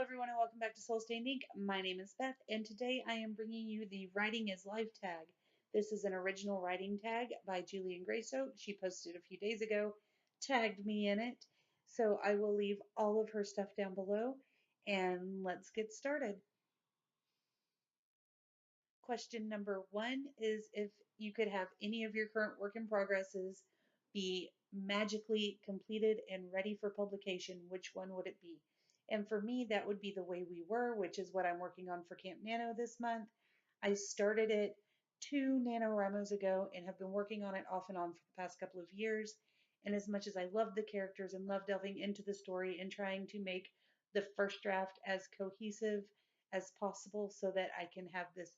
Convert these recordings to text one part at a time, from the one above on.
everyone, and welcome back to Soul Stained Ink. My name is Beth, and today I am bringing you the Writing is Life tag. This is an original writing tag by Julian Grayso. She posted a few days ago, tagged me in it, so I will leave all of her stuff down below, and let's get started. Question number one is if you could have any of your current work in progresses be magically completed and ready for publication, which one would it be? And for me, that would be The Way We Were, which is what I'm working on for Camp Nano this month. I started it 2 NaNoWriMos ago and have been working on it off and on for the past couple of years. And as much as I love the characters and love delving into the story and trying to make the first draft as cohesive as possible so that I can have this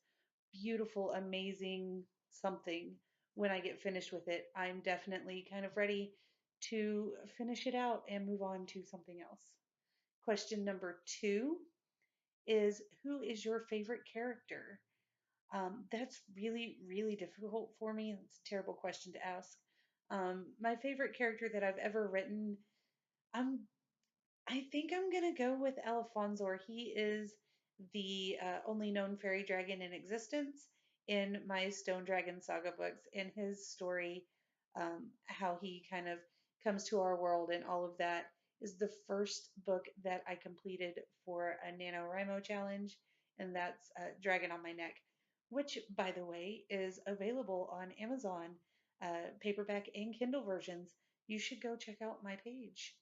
beautiful, amazing something when I get finished with it, I'm definitely kind of ready to finish it out and move on to something else. Question number two is who is your favorite character? That's really, really difficult for me. It's a terrible question to ask. My favorite character that I've ever written, I'm I think I'm gonna go with Alfonso. He is the only known fairy dragon in existence in my Stone Dragon Saga books, and his story, how he kind of comes to our world and all of that, is the first book that I completed for a NaNoWriMo challenge, and that's Dragon on My Neck, which, by the way, is available on Amazon, paperback and Kindle versions. You should go check out my page.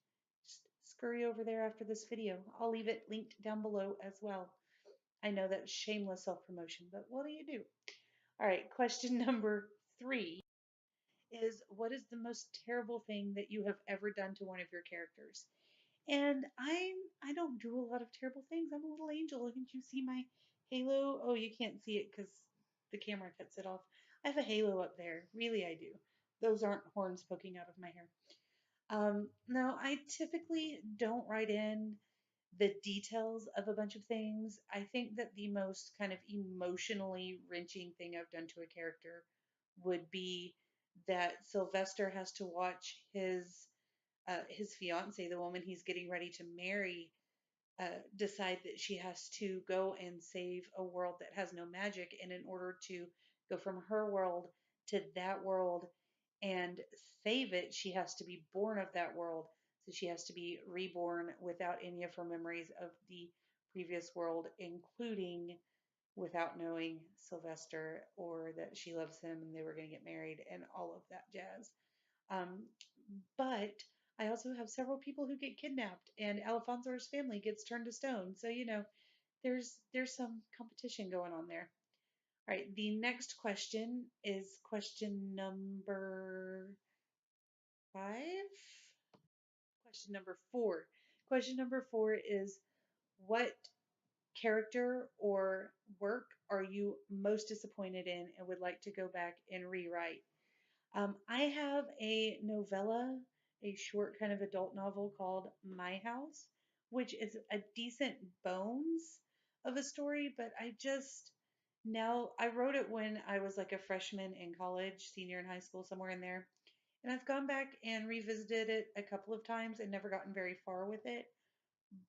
Scurry over there after this video. I'll leave it linked down below as well. I know that's shameless self-promotion, but what do you do? All right, question number three is what is the most terrible thing that you have ever done to one of your characters? And I don't do a lot of terrible things. I'm a little angel. Can't you see my halo? Oh, you can't see it because the camera cuts it off. I have a halo up there. Really, I do. Those aren't horns poking out of my hair. No, I typically don't write in the details of a bunch of things. I think that the most kind of emotionally wrenching thing I've done to a character would be that Sylvester has to watch his fiance, the woman he's getting ready to marry, decide that she has to go and save a world that has no magic, and in order to go from her world to that world and save it, she has to be born of that world. So she has to be reborn without any of her memories of the previous world, including without knowing Sylvester or that she loves him and they were going to get married and all of that jazz. Um, but I also have several people who get kidnapped, and Alfonso's family gets turned to stone. So there's some competition going on there. All right, the next question is question number five. Question number four. Question number four is what character or work are you most disappointed in and would like to go back and rewrite? I have a novella, a short kind of adult novel called My House, which is a decent bones of a story, but I wrote it when I was like a freshman in college, senior in high school, somewhere in there. And I've gone back and revisited it a couple of times and never gotten very far with it.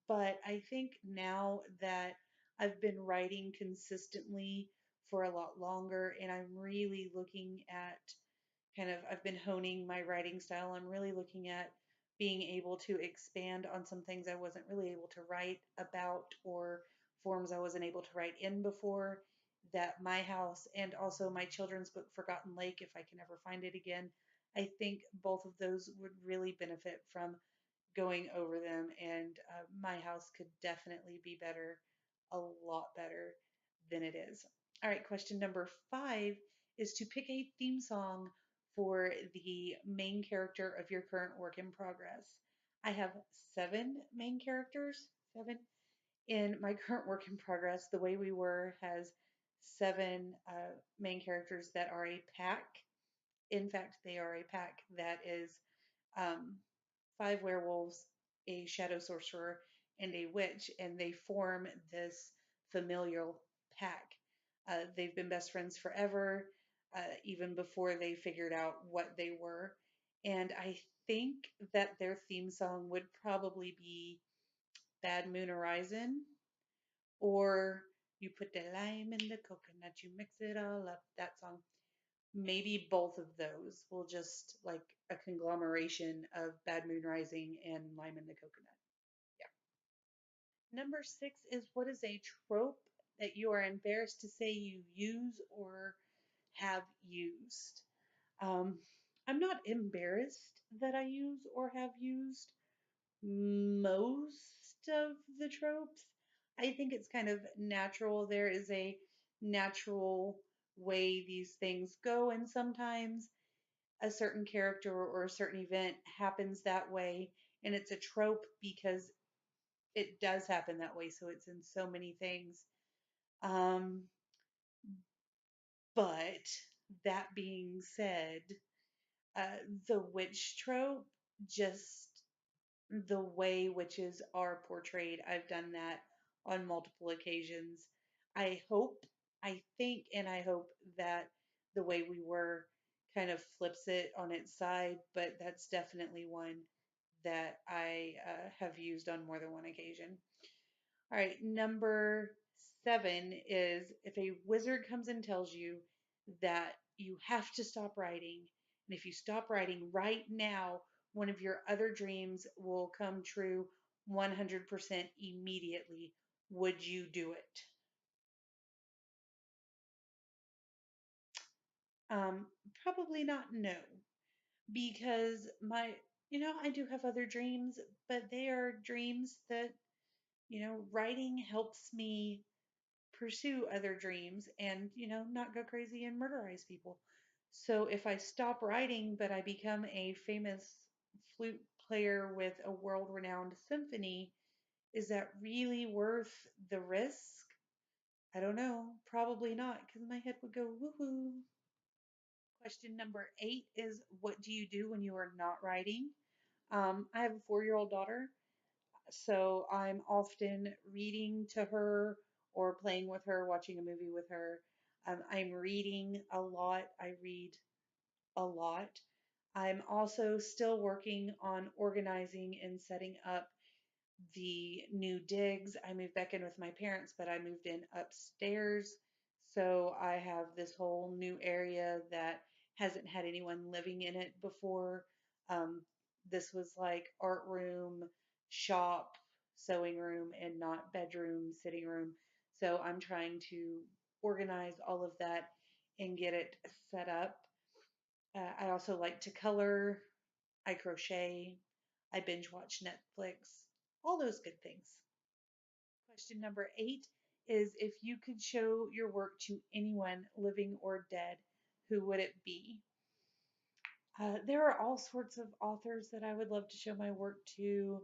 But I think now that I've been writing consistently for a lot longer and I'm really looking at I've been honing my writing style. I'm really looking at being able to expand on some things I wasn't really able to write about or forms I wasn't able to write in before. That My House and also my children's book, Forgotten Lake, if I can ever find it again, I think both of those would really benefit from going over them. And My House could definitely be better, a lot better than it is. All right, question number five is to pick a theme song for the main character of your current work in progress. I have seven main characters, seven in my current work in progress. The Way We Were has seven main characters that are a pack. In fact, they are a pack that is um, five werewolves, a shadow sorcerer, and a witch, and they form this familial pack. They've been best friends forever, even before they figured out what they were. And I think that their theme song would probably be Bad Moon Horizon, or You Put the Lime in the Coconut, You Mix It All Up, that song. Maybe both of those will just like a conglomeration of Bad Moon Rising and Lime in the Coconut. Yeah. Number six is, what is a trope that you are embarrassed to say you use or have used? Um, I'm not embarrassed that I use or have used most of the tropes. I think it's kind of natural. There is a natural way these things go, and sometimes a certain character or a certain event happens that way, and it's a trope because it does happen that way. So it's in so many things. Um, but that being said, uh, the witch trope, just the way witches are portrayed, I've done that on multiple occasions. I hope, I think, and I hope that the way we were kind of flips it on its side, but that's definitely one that I have used on more than one occasion. All right, number seven is, if a wizard comes and tells you that you have to stop writing, and if you stop writing right now, one of your other dreams will come true 100% immediately, would you do it? Um, Probably not, no, because I do have other dreams, but they are dreams that, writing helps me pursue other dreams and, not go crazy and murderize people. So if I stop writing, but I become a famous flute player with a world renowned symphony, is that really worth the risk? I don't know. Probably not, because my head would go woohoo. Question number eight is, what do you do when you are not writing? I have a 4-year-old daughter, so I'm often reading to her or playing with her, watching a movie with her. I'm reading a lot. I read a lot. I'm also still working on organizing and setting up the new digs. I moved back in with my parents, but I moved in upstairs. So I have this whole new area that hasn't had anyone living in it before. Um, this was like art room, shop, sewing room, and not bedroom, sitting room. So I'm trying to organize all of that and get it set up. I also like to color. I crochet. I binge watch Netflix. All those good things. Question number eight is, if you could show your work to anyone, living or dead, who would it be? There are all sorts of authors that I would love to show my work to.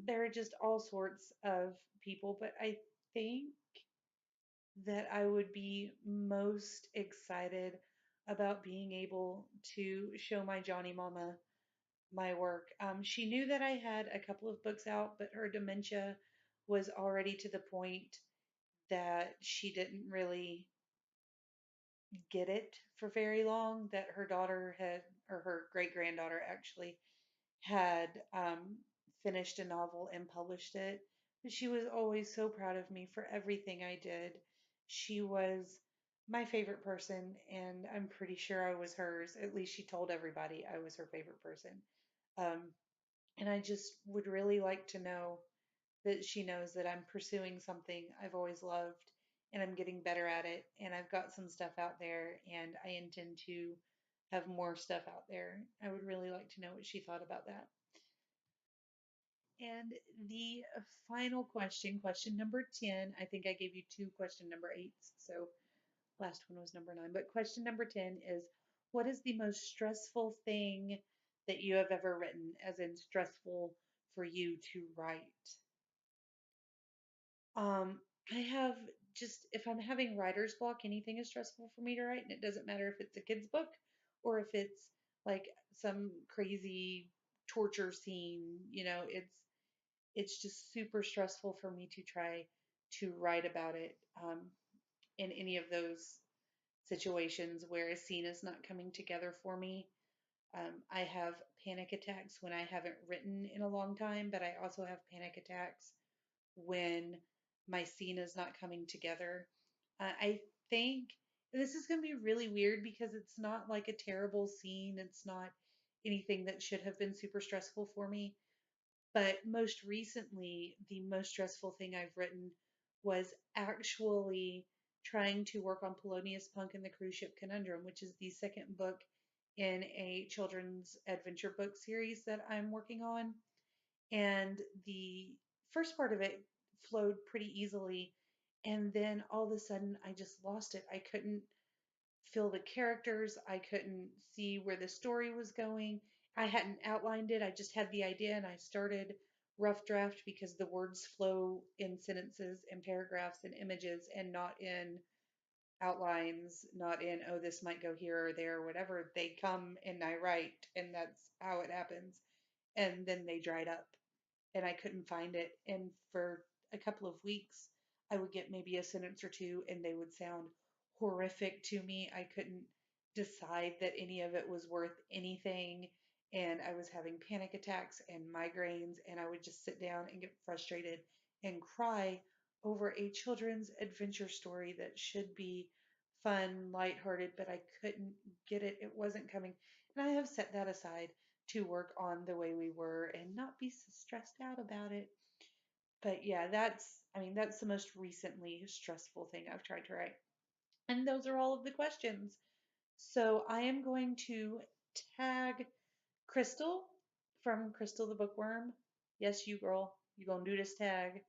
There are just all sorts of people, but I think that I would be most excited about being able to show my Johnny Mama my work. She knew that I had a couple of books out, but her dementia was already to the point that she didn't really get it for very long. That her daughter had, or her great granddaughter actually, had finished a novel and published it. But she was always so proud of me for everything I did. She was my favorite person, and I'm pretty sure I was hers. At least she told everybody I was her favorite person. Um, And I just would really like to know that she knows that I'm pursuing something I've always loved and I'm getting better at it. And I've got some stuff out there and I intend to have more stuff out there. I would really like to know what she thought about that. And the final question, question number 10, I think I gave you two question number eights. So last one was number nine. But question number 10 is, what is the most stressful thing that you have ever written, as in stressful for you to write? Um, I have just, if I'm having writer's block, anything is stressful for me to write. And it doesn't matter if it's a kid's book or if it's like some crazy torture scene, it's just super stressful for me to try to write about it in any of those situations where a scene is not coming together for me. I have panic attacks when I haven't written in a long time, but I also have panic attacks when my scene is not coming together. I think this is going to be really weird because it's not like a terrible scene. It's not anything that should have been super stressful for me. But most recently, the most stressful thing I've written was actually trying to work on Polonius Punk and the Cruise Ship Conundrum, which is the second book in a children's adventure book series that I'm working on. And the first part of it flowed pretty easily. And then all of a sudden, I just lost it. I couldn't feel the characters. I couldn't see where the story was going. I hadn't outlined it. I just had the idea and I started rough draft because the words flow in sentences and paragraphs and images and not in outlines, not in, oh, this might go here or there or whatever. They come and I write, and that's how it happens. And then they dried up and I couldn't find it. And for a couple of weeks, I would get maybe a sentence or two and they would sound horrific to me. I couldn't decide that any of it was worth anything. And I was having panic attacks and migraines, and I would just sit down and get frustrated and cry over a children's adventure story that should be fun, lighthearted, but I couldn't get it. It wasn't coming. And I have set that aside to work on the way we were and not be so stressed out about it. But yeah, that's the most recently stressful thing I've tried to write. And those are all of the questions. So I am going to tag Crystal from Crystal the Bookworm. Yes, you girl, you gonna do this tag.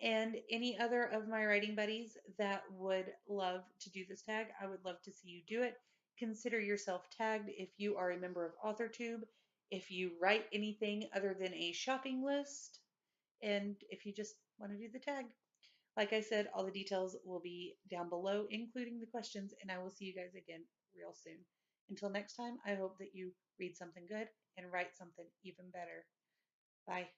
And any other of my writing buddies that would love to do this tag, I would love to see you do it. Consider yourself tagged if you are a member of AuthorTube, if you write anything other than a shopping list, and if you just want to do the tag. Like I said, all the details will be down below, including the questions, and I will see you guys again real soon. Until next time, I hope that you read something good and write something even better. Bye.